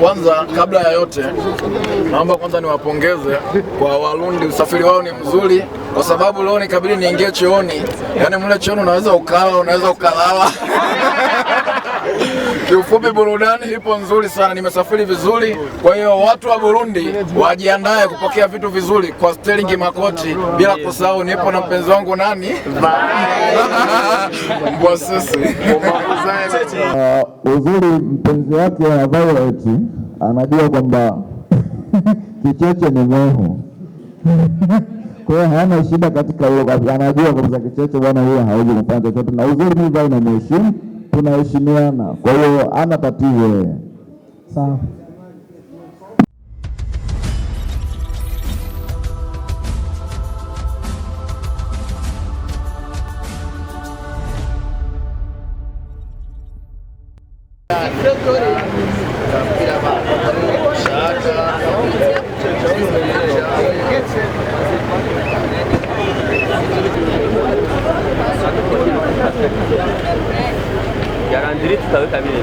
Kwanza kabla ya yote naomba kwanza niwapongeze kwa Warundi, usafiri wao ni mzuri, kwa sababu leo nikabidi niingie chooni. Yaani mle chooni unaweza ukala, unaweza ukalala. Kiufupi burudani ipo nzuri sana, nimesafiri vizuri. Kwa hiyo watu wa Burundi wajiandae kupokea vitu vizuri kwa Sterling Makoti, bila kusahau nipo na mpenzi wangu nani? Mbosesi. Uzuri mpenzi wake wa Violet anajua kwamba Kicheche ni mwehu. Kwa hiyo hana shida katika hilo, anajua kwamba Kicheche bwana huyo hawezi kufanya chochote, na uzuri mimi bado namheshimu, tunaheshimiana, kwa hiyo ana tatizo. Sawa. Yarandiri tutaweka vile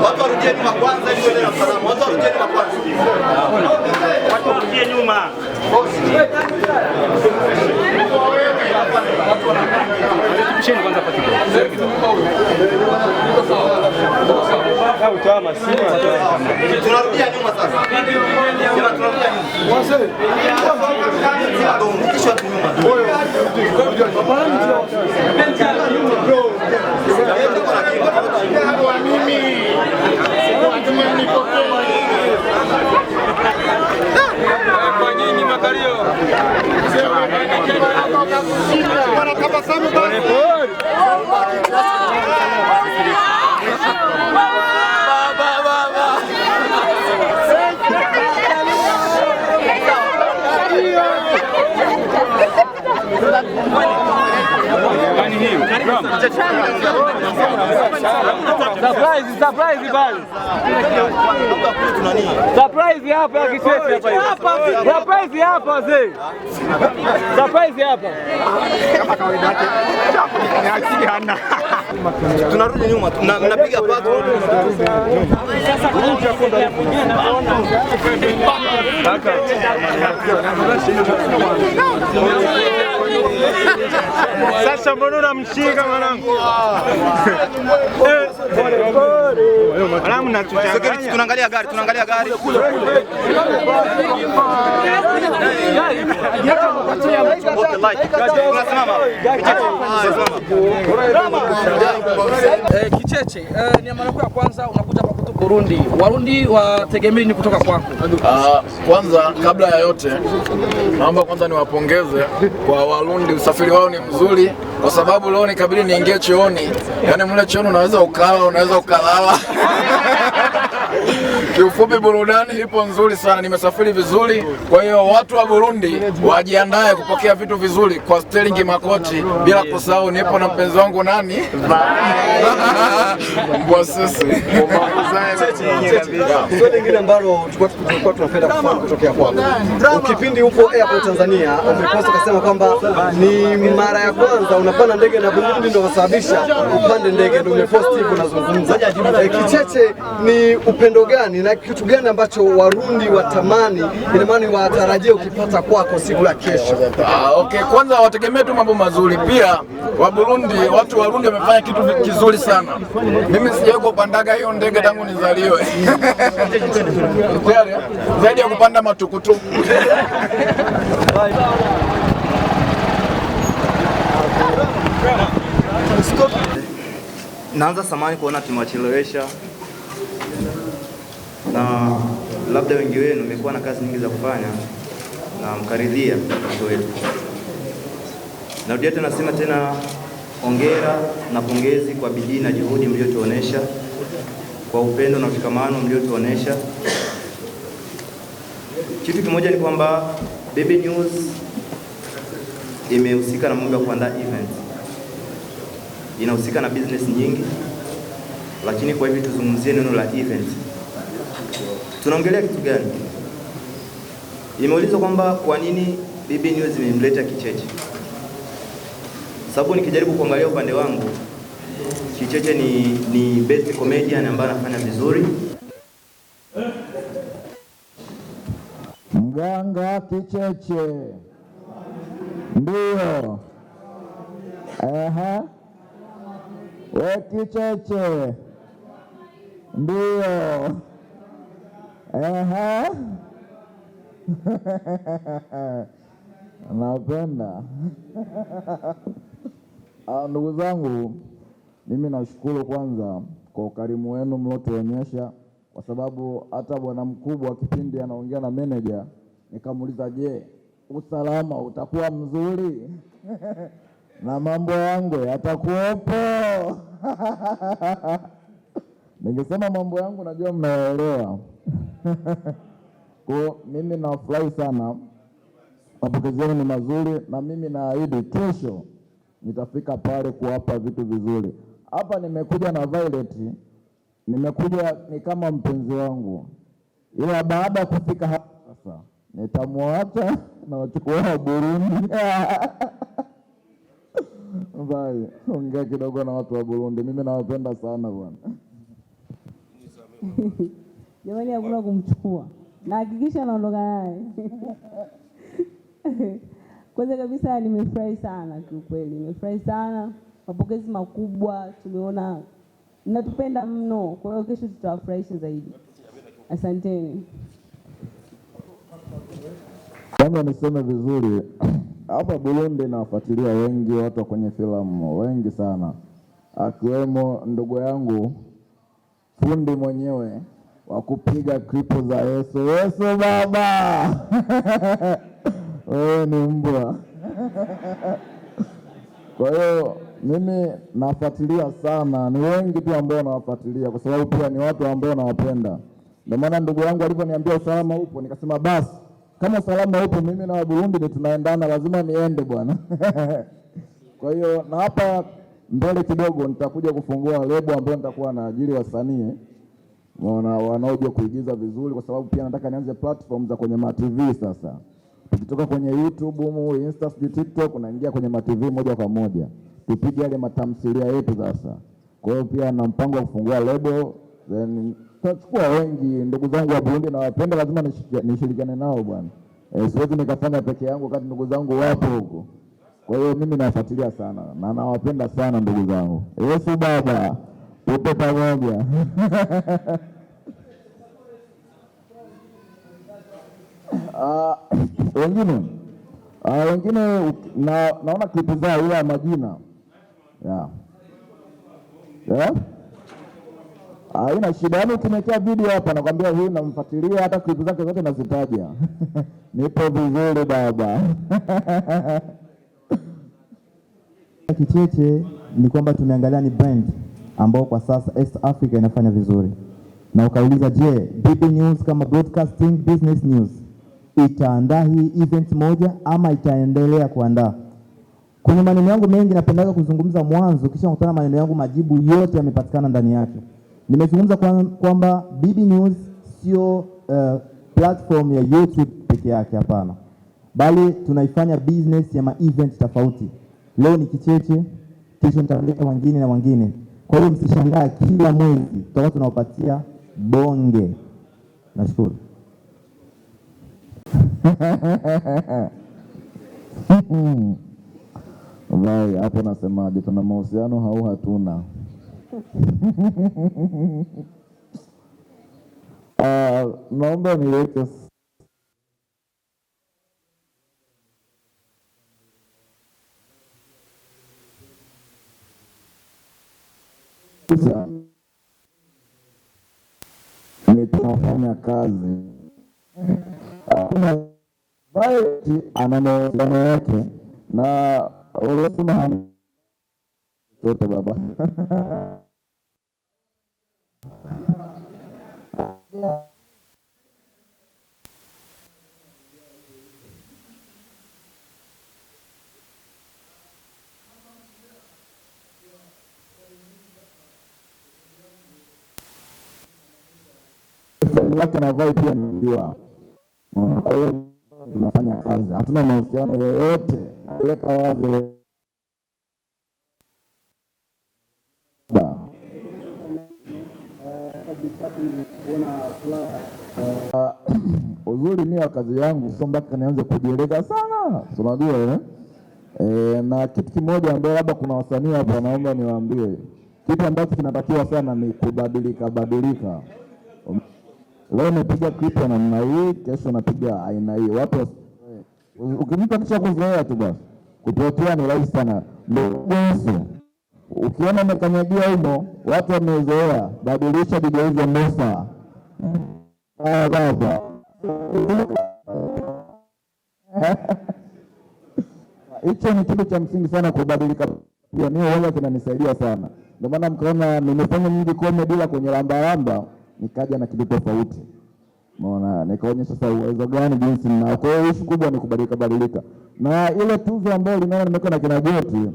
watu warudie nyuma kwanza ili tuende na salamu. Watu warudie nyuma kwanza. Watu warudie nyuma. Tupisheni kwanza pati kidogo. Au toa masimu tunarudia nyuma sasa. Sema tunarudia nyuma. Wase. Kisha tu nyuma. Surprise bali. Surprise hapa ya Kicheche hapa. Surprise hapa mzee. Surprise hapa. Kama kawaida yake. Ni akili hana. Tunarudi nyuma, tunapiga pato. Sasa kuja kwenda kaka. Sasa mbona unamshika mwanangu? Alamu natuchanganya. Tunaangalia gari, tunaangalia gari. Kicheche, ni mara yako ya kwanza unakuja hapa kutoka Burundi. Warundi wategemea ni kutoka kwako? Kwanza kabla ya yote naomba kwanza niwapongeze kwa Warundi, usafiri wao ni mzuri, kwa sababu leo nikabidi niingie chooni. Yaani mle chooni unaweza ukala, unaweza ukalala. Kiufupi burudani ipo nzuri sana, nimesafiri vizuri. Kwa hiyo watu wa Burundi wajiandae kupokea vitu vizuri kwa Sterling Makoti, bila kusahau nipo na mpenzi wangu nani? Mbosesi. Swali lingine ambalo tulikuwa tunapenda kufahamu kutokea kwako. Ukipindi upo Airport Tanzania, umeposta kusema kwamba ni mara ya kwanza unapanda ndege na Burundi ndio wasababisha upande ndege, ndio umeposti hivyo unazungumza. Kicheche ni upendo gani na kitu gani ambacho Warundi watamani, ina maana watarajie ukipata kwako siku ya kesho? Okay, kwanza wategemee tu mambo mazuri. Pia watu wa Burundi wamefanya kitu kizuri sana. Mimi sijawahi kupandaga hiyo ndege tangu nizaliwe. Zaidi ya kupanda matukutuku. Naanza samani kuona tumewachelewesha, na labda wengi wenu mmekuwa na kazi nyingi za kufanya na mkaridhia mzigo wetu. Narudia tena, nasema tena hongera na pongezi kwa bidii na juhudi mliotuonesha, kwa upendo na ushikamano mliotuonesha. Kitu kimoja ni kwamba Baby News imehusika na mambo ya kuandaa event, inahusika na business nyingi, lakini kwa hivyo tuzungumzie neno la event. Tunaongelea kitu gani? Imeulizwa kwamba kwa nini BB News imemleta Kicheche. Sababu nikijaribu kuangalia upande wangu, Kicheche ni best comedian ambaye anafanya vizuri. Mganga Kicheche. Ndio. We Kicheche. Ndio. Napenda. Ndugu zangu, mimi nashukuru kwanza kwa ukarimu wenu mliotuonyesha, kwa sababu hata bwana mkubwa kipindi anaongea na manager nikamuuliza, je, usalama utakuwa mzuri? na mambo yangu yatakuwepo? Ningesema mambo yangu najua mnaelewa. Kwa mimi nafurahi sana, mapokezi yenu ni mazuri, na mimi naahidi kesho nitafika pale kuwapa vitu vizuri. Hapa nimekuja na Violet, nimekuja ni kama mpenzi wangu, ila baada ya kufika hapa sasa nitamwacha na wachukua Burundi. Bye. Ongea kidogo na watu wa Burundi, mimi nawapenda sana bwana. Jamani, hakuna kumchukua na hakikisha naondoka naye. Kwanza kabisa nimefurahi sana kiukweli, nimefurahi sana, mapokezi makubwa, tumeona mnatupenda mno, kwa hiyo kesho tutawafurahisha zaidi. Asanteni. Kwanza niseme vizuri, hapa Burundi nawafuatilia wengi, watu kwenye filamu wengi sana, akiwemo ndugu yangu fundi mwenyewe wa kupiga klipu za Yesu. Yesu baba. Wewe ni mbwa. Kwa hiyo mimi nafuatilia sana, ni wengi tu ambao nawafuatilia kwa sababu pia ni watu ambao nawapenda. Ndio maana ndugu yangu aliponiambia usalama upo, nikasema basi kama usalama upo mimi na Burundi ni tunaendana, lazima niende bwana. Kwa hiyo na hapa mbele kidogo nitakuja kufungua lebo ambayo nitakuwa na ajili wasanii wanaojua kuigiza vizuri, kwa sababu pia nataka nianze platform za kwenye ma-TV sasa. Tukitoka kwenye YouTube, Insta, TikTok, unaingia kwenye ma-TV moja kwa moja. Tupige yale matamthilia yetu sasa. Kwa hiyo pia na mpango wa kufungua lebo, then tutachukua wengi ndugu zangu wa Burundi na wapenda, lazima nishirikiane nao bwana. Siwezi nikafanya peke yangu wakati ndugu zangu wapo huko. Kwa hiyo mimi nafuatilia sana na nawapenda sana ndugu zangu. Yesu baba, tupo pamoja. Wengine naona klipu zao ila majina. Haina shida, yaani ukimekea video hapa nakwambia huyu namfuatilia, hata klipu zake zote nazitaja. Nipo vizuri baba. Kicheche ni kwamba tumeangalia ni brand ambao kwa sasa East Africa inafanya vizuri, na ukauliza je, BB News kama broadcasting business news itaandaa hii event moja ama itaendelea kuandaa? Kwenye maneno yangu mengi napendaga kuzungumza mwanzo, kisha kutana maneno yangu majibu yote yamepatikana ndani yake. Nimezungumza kwamba BB News sio platform ya YouTube peke yake, hapana, bali tunaifanya business ya ma-event tofauti. Leo ni Kicheche, kesho nitaleta wengine na wengine. Kwa hiyo msishangae kila mwezi tutakuwa tunawapatia bonge. Nashukuru. Vai, hapo nasemaje, tuna mahusiano au hatuna? Naomba niweke tunafanya kazi. Ana mahusiano yake na unasema yote baba. usanii wake na vibe pia ndio. Kwa hiyo tunafanya kazi, hatuna mahusiano yoyote. Naweka wazi uzuri mimi wa kazi yangu sio mpaka nianze kujieleza sana, unajua na kitu kimoja ambacho labda kuna wasanii hapa naomba niwaambie, kitu ambacho kinatakiwa sana ni kubadilika. Leo napiga clip ya namna hii, kesho napiga aina hii. Watu ukimpa kisha kuzoea tu basi, kupotea ni rahisi sana. Ndio ukiona umekanyagia humo, watu wamezoea, badilisha DJ hizo Musa. Baba. Hicho ni kitu cha msingi sana kubadilika. Pia mimi wala kinanisaidia sana. Ndio maana mkaona nimefanya nyingi comedy la kwenye lamba nikaja na kitu tofauti. Umeona, nikaonyesha sasa uwezo gani jinsi na kwa hiyo issue kubwa ni kubadilika. Na ile tuzo ambayo linaona nimeweka na kina Joti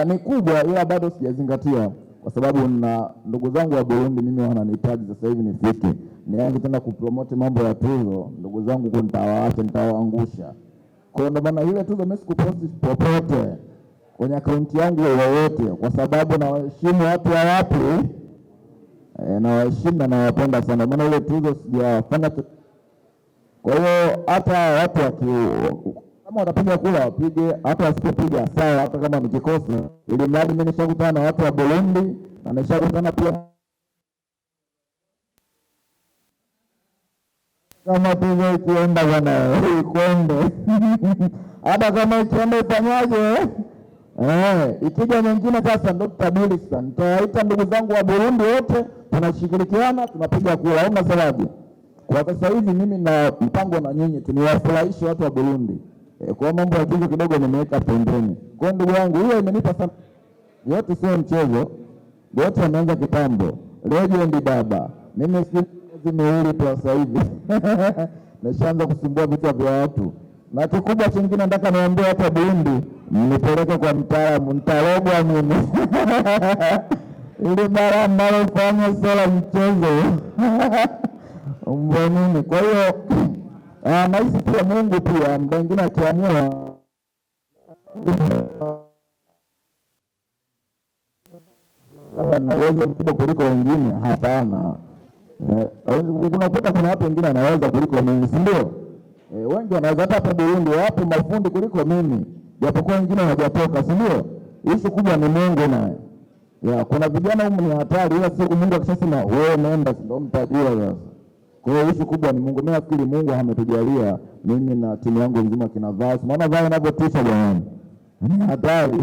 ni kubwa, ila bado sijazingatia kwa sababu na ndugu zangu wa Burundi mimi wananihitaji sasa hivi nifike. Nianze tena kupromote mambo ya tuzo, ndugu zangu kwa nitawaacha, nitawaangusha. Kwa ndio maana ile tuzo mimi sikuposti popote kwenye akaunti yangu yoyote kwa sababu na waheshimu watu wa wapi. Na waheshimu na nawapenda sana. Maana ile tuzo sijafanya. Kwa hiyo hata watu kama watapiga kula wapige, hata wasipopiga sawa, hata kama nikikosa, ili mradi mimi nishakutana na watu wa Burundi na nishakutana pia kama tuzo ikienda bwana ikwende. Hata kama ikienda ifanyaje? Ikija nyingine sasa ndo tutabili sasa. Nitawaita ndugu zangu wa Burundi wote, tunashirikiana, tunapiga kula. Una sababu. Kwa sasa hivi mimi na mpango na nyinyi tuniwafurahishe watu wa Burundi. Kwa mambo ya tuzo kidogo nimeweka pembeni. Kwa ndugu yangu hiyo imenipa sana. Yote sio mchezo. Yote wameanza kitambo. Legend baba. Mimi miezi tu sasa hivi. Nishaanza kusumbua vitu vya watu. Na kikubwa kingine nataka niambie hata Burundi, mnipeleke kwa mtaalamu, nitarogwa mimi. Ili mara mnalofanya sala mchezo. Mbonini. Kwa hiyo nahisi pia Mungu pia muda mwingine akiamua naweza mkubwa kuliko wengine, hapana. Unakuta kuna watu wengine wanaweza kuliko mimi, si ndio? Wengi wanaweza hata Burundi wapo mafundi kuliko mimi, japokuwa wengine hawajatoka, si ndio? Issue kubwa ni Mungu naye. Kuna vijana humu ni hatari, ila siku Mungu akishasema wewe nenda ndio mtajua sasa. Kwa hiyo issue kubwa ni Mungu. Mimi nafikiri Mungu ametujalia mimi na timu yangu nzima kina Vasi. Maana vao inavyotisha jamani. Ni hatari.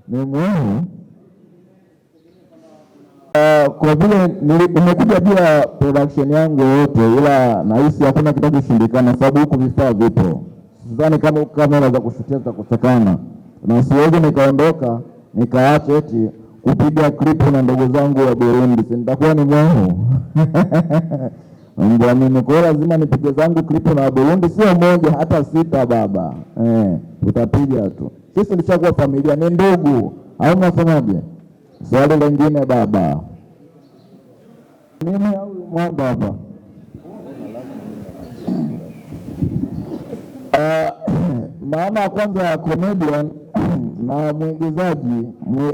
Ni muhimu. Kwa vile nimekuja bila production yangu yote, ila nahisi hakuna kitakachoshindikana sababu huko vifaa vipo. Sidhani kama kamera za kushutia zitakosekana. Na siwezi nikaondoka nikaacha eti kupiga clip na ndugu zangu wa Burundi, si nitakuwa ni mwangu. Ndio mimi kwa lazima nipige zangu clip na Burundi, sio moja hata 6 baba. Utapiga tu. Sisi tulishakuwa familia, ni ndugu. Au mnasemaje? Swali lingine baba. Mimi au mwangu hapa? Maana kwanza ya comedian na mwigizaji,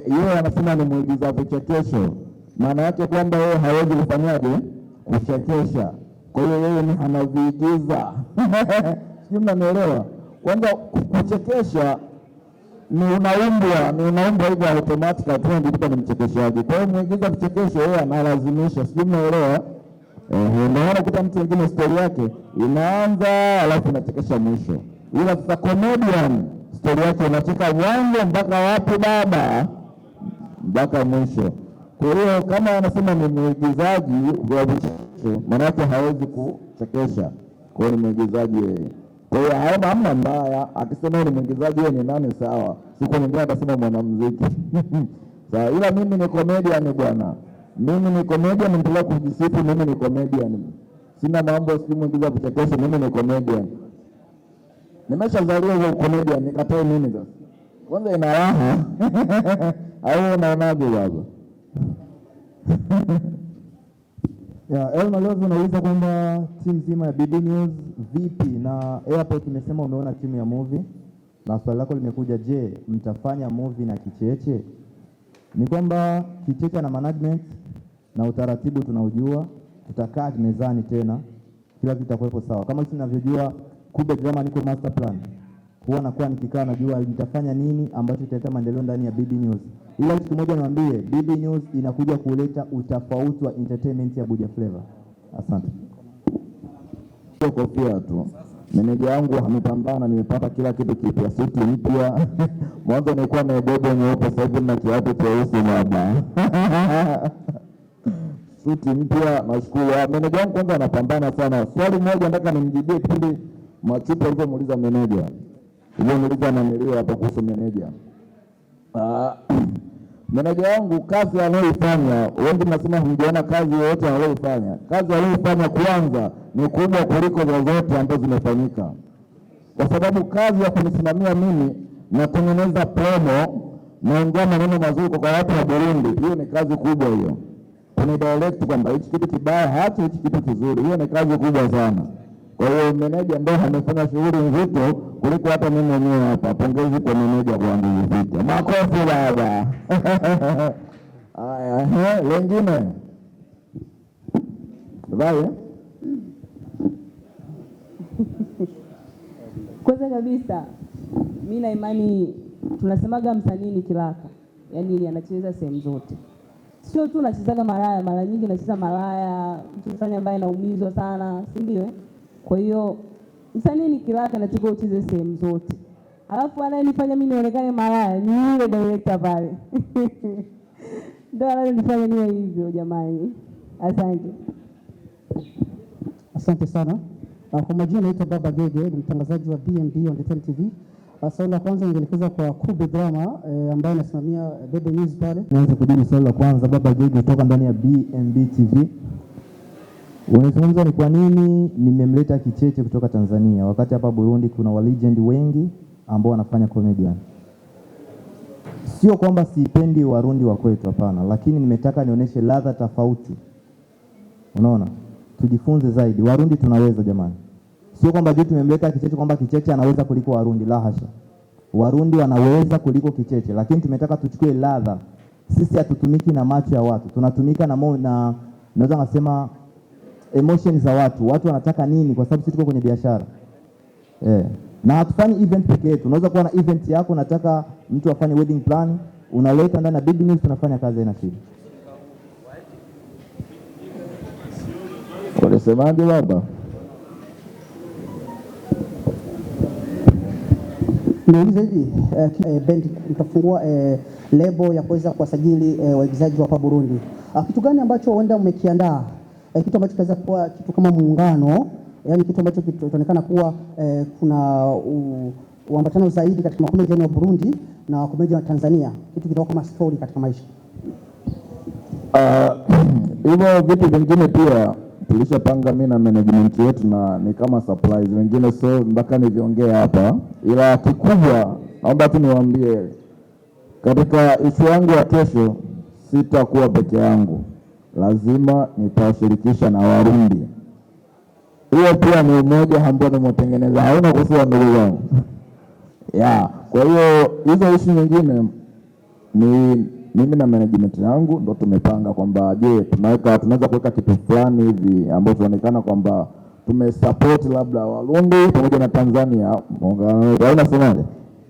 yeye anasema ni mwigiza vichekesho. Maana yake kwamba yeye hawezi kufanyaje? Kuchekesha. Kwa hiyo yeye ni anaviigiza. Sio, mnaelewa? Kwanza kuchekesha ni unaumbwa hivyo automatic, atuende kupa ni mchekeshaji. Kwa hiyo mwigiza vichekesho yeye analazimisha, sio, mnaelewa? Unaona kuta mtu mwingine story yake inaanza alafu inachekesha mwisho. Ila sasa comedian story yake inacheka mwanzo mpaka wapi baba? Mpaka mwisho. Kwa hiyo kama anasema ni mwigizaji wa vichekesho, maana yake hawezi kuchekesha. Kwa hiyo ni mwigizaji yeye. Kwa hiyo hamna mbaya akisema ni mwigizaji yeye ni nani, sawa. Siku nyingine atasema mwanamuziki. Sawa, ila mimi ni comedian bwana. Mimi ni comedian, ndio kujisifu mimi ni comedian. Sina mambo si mwigiza vichekesho, mimi ni comedian. Nimeshazaliwa kwa comedian, nikatae nini sasa? Kwanza ina raha. Au unaonaje baba? Elma leo unauliza kwamba timu nzima ya BB News vipi, na Airport imesema umeona timu ya movie, na swali lako limekuja, je, mtafanya movie na Kicheche? Ni kwamba Kicheche na management na utaratibu tunaujua, tutakaa mezani tena, kila kitu kitakuwepo sawa. Kama sisi tunavyojua Kube Drama niko master plan, huwa nakuwa nikikaa najua nitafanya nini ambacho kitaleta maendeleo ndani ya BB News. Ila kitu moja niwaambie, BB News inakuja kuleta utofauti wa entertainment ya Buja Flavor. Asante. Sio kofia tu. Meneja wangu amepambana, nimepata kila kitu kipya, suti mpya. Mwanzo nilikuwa na bobo nyeupe, sasa hivi na kiatu cheusi baba. Suti mpya, nashukuru. Meneja wangu kwanza anapambana sana. Swali moja nataka nimjibie kipindi Machupa alivyomuuliza meneja. Nilimuuliza na nilio hapa kuhusu meneja. Meneja wangu kazi anayoifanya, wengi mnasema hamjaona kazi yoyote anayoifanya. Kazi anayoifanya kwanza ni kubwa kuliko zozote ambazo zimefanyika. Kwa sababu kazi ya kunisimamia mimi natengeneza promo, naongea maneno mazuri kwa watu wa Burundi, hiyo ni kazi kubwa hiyo. Kuna direct kwamba hichi kitu kibaya, hata hichi kitu kizuri, hiyo ni kazi kubwa sana. Kwa hiyo meneja ndio amefanya shughuli nzito kuliko hata mimi mwenyewe hapa. Pongezi kwa meneja kwa nguvu zake. Makofi baba. Haya, lengine. Bye. Kwanza kabisa mimi na imani tunasemaga msanii ni kiraka. Yaani anacheza sehemu zote. Sio tu anachezaga malaya, mara nyingi anacheza malaya, mtu fulani ambaye anaumizwa sana, si ndio? Kwa hiyo msanii ni kiraka, anatakiwa ucheze sehemu zote. Alafu anayenifanya mimi nionekane malaya ni yule director pale. Ndio ananifanya niwe hivyo jamani. Asante. Asante sana. Kwa majina naitwa Baba Gege, ni mtangazaji wa BNB on the TV. Swali la kwanza ningeelekeza kwa Kube Drama ambaye anasimamia BB News pale. Nianze kujibu swali la kwanza. Baba Gege kutoka ndani ya BNB TV. Unazungumza ni kwa nini nimemleta Kicheche kutoka Tanzania wakati hapa Burundi kuna wa legend wengi ambao wanafanya comedian. Sio kwamba sipendi Warundi wa kwetu, hapana, lakini nimetaka nionyeshe ladha tofauti. Unaona? Tujifunze zaidi. Warundi tunaweza jamani. Sio kwamba je tumemleta Kicheche kwamba Kicheche anaweza kuliko Warundi, la hasha. Warundi wanaweza kuliko Kicheche, lakini tumetaka tuchukue ladha. Sisi hatutumiki na macho ya watu, tunatumika na naweza kusema emotions za watu. Watu wanataka nini, kwa sababu sisi tuko kwenye biashara. Na hatufanyi event pekee yetu. Unaweza kuwa na event yako, unataka mtu afanye wedding plan, unaleta ndani ya BB News, tunafanya kazi ina shida. Unasemaje baba? Niulize hivi, bendi mtafungua lebo ya kuweza kuwasajili waigizaji wa hapa Burundi. Kitu gani ambacho huenda umekiandaa? Kitu ambacho kinaweza kuwa kitu kama muungano, yani kitu ambacho kitaonekana kuwa kuna uambatano zaidi katika makomediani wa Burundi na makomediani wa Tanzania. Kitu kitakuwa kama story katika maisha. Hivyo vitu vingine pia tulishapanga mimi na management yetu, na ni kama surprise wengine, so mpaka niviongea hapa. Ila kikubwa naomba tu niwaambie, katika ishu yangu ya kesho sitakuwa peke yangu, lazima nitawashirikisha na Warundi. Hiyo pia ni umoja ambao nimetengeneza, hauna kusua ndugu zangu. Kwa hiyo hizo ishu nyingine ni mimi na management yangu ndo tumepanga kwamba je, tunaweza kuweka kitu fulani hivi ambacho tunaonekana kwamba tumesupport labda Warundi pamoja na Tanzania. Unasemaje?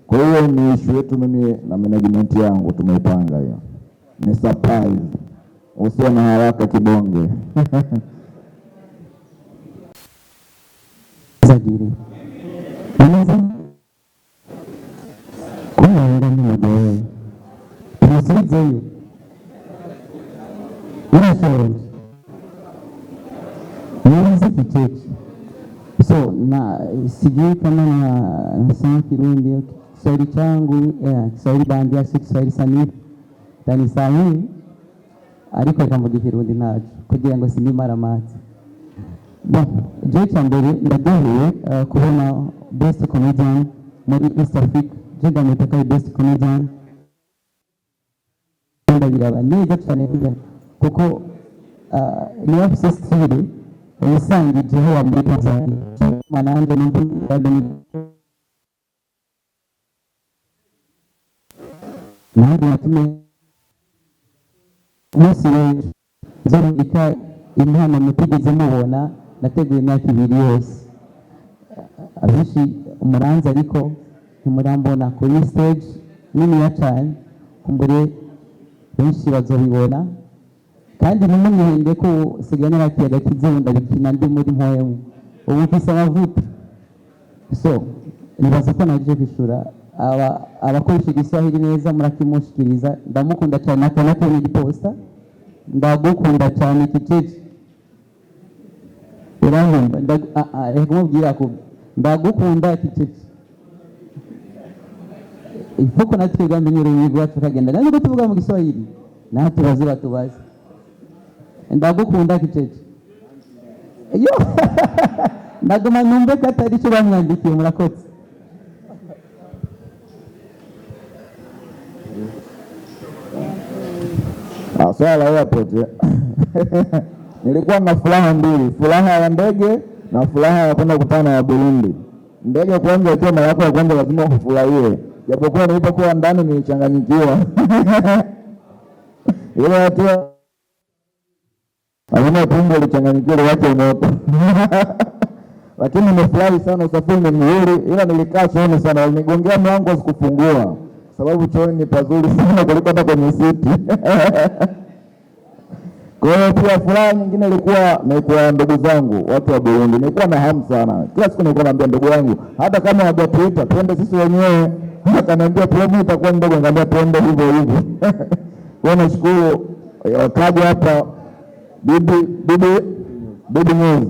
Kwa hiyo ni issue yetu mimi na management yangu tumeipanga hiyo. Ni surprise. Usio na haraka kibonge. Sajili. Kwa ndani ya wewe. Tunasaidia hiyo. Unasema. Ni Kicheche. So na sijui kama nasema Kirundi, Kiswahili changu, Kiswahili bandia, Kiswahili sanifu. Tani sahihi. Ariko kamvuga Kirundi nacho kugira ngo simimara amazi. Je cyambere ndaduhuye kubona best comedian muri East Africa. Je ndamutaka best comedian. Ndabiraba neza cyane kuko ni afisa siri usangi jiho ambapo zani manande ni na natume musi zero ika impano mutigeze mubona nateguye imyaka 2 yose abishi umuranza ariko ntimurambona kuri stage nini ya cyane kumbure benshi bazobibona kandi ntimunyihende ko sigana bakiyaga kizunda bikina ndi muri mpoyemo ubu mfise amavuta so nibaza ko naje bishura abakoresha igiswahili neza murakimushikiriza ndamukunda cyane akanako ni posta ndagukunda cyane kiceje urangumva kumubwira ko ndagukunda kiceje ifuko natwiga mbinyura ubigo wacu kagenda nani tuvuga mu giswahili na tubaze ndagukunda kiceje yo ndaguma numbe katari cyo bamwandikiye murakotse swala la airport nilikuwa na furaha mbili, furaha ya ndege na furaha ya kwenda kukutana na Burundi. Ndege kwanza ikiwa mara yako ya kwanza lazima ufurahie, japokuwa nilipokuwa ndani nilichanganyikiwa ile watu alina tumbo lichanganyikiwa wake moto lakini nimefurahi sana, usafiri ni mzuri, ila nilikaa chooni sana, walinigongea mlango sikufungua sababu chooni ni pazuri sana kuliko hata kwenye siti Kwa hiyo pia furaha nyingine ilikuwa ni kwa ndugu zangu watu wa Burundi. Nilikuwa na hamu sana. Kila siku nilikuwa naambia ndugu yangu, hata kama hawajatuita twende sisi wenyewe. Akaniambia promo itakuwa ndogo, ngambia twende hivyo hivyo. Kwa nashukuru kaja hapa bibi News.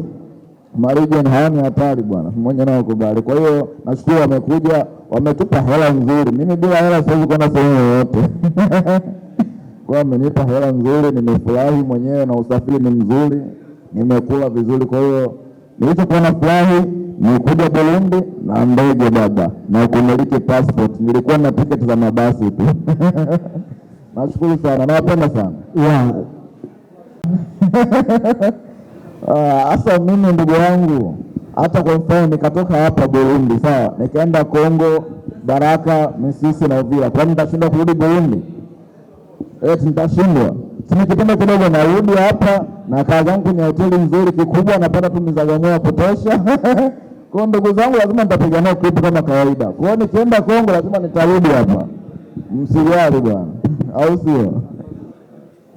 Marijan hani hatari bwana. Mmoja nao kubali. Kwa hiyo nashukuru wamekuja, wametupa hela nzuri. Mimi bila hela siwezi kwenda sehemu yoyote. Kwa amenipa hela nzuri, nimefurahi mwenyewe na usafiri ni mzuri, nimekula vizuri. Kwa hiyo nilichokuwa na furahi ni kuja Burundi na ndege baba na kumiliki passport. Nilikuwa na tiketi za mabasi tu. Nashukuru sana, nawapenda sana. Yeah. Asa mimi ndugu yangu, hata kwa mfano nikatoka hapa Burundi, sawa, nikaenda Kongo, Baraka, Misisi na Uvira. Kwa nini nitashinda kurudi Burundi? Nitashindwa. Nikipenda kidogo narudi hapa na kaa zangu kwenye hoteli nzuri kikubwa, napata tu mizaganyo ya kutosha. Kwa ndugu zangu lazima nitapiga nao clip kama kawaida. Kwa hiyo nikienda Kongo lazima nitarudi hapa. Msijali bwana. Au sio?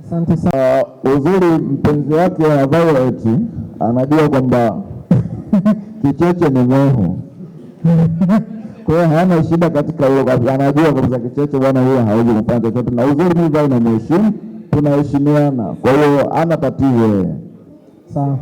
Asante sana. Uzuri mpenzi wake wa Violet anajua kwamba Kicheche ni mwehu. Kwa hiyo hana shida katika hilo, anajua kabisa Kicheche bwana huyo hawezi kufanya chochote, na uzuri mimi bado namheshimu, tunaheshimiana. Kwa hiyo hana tatizo. Sawa.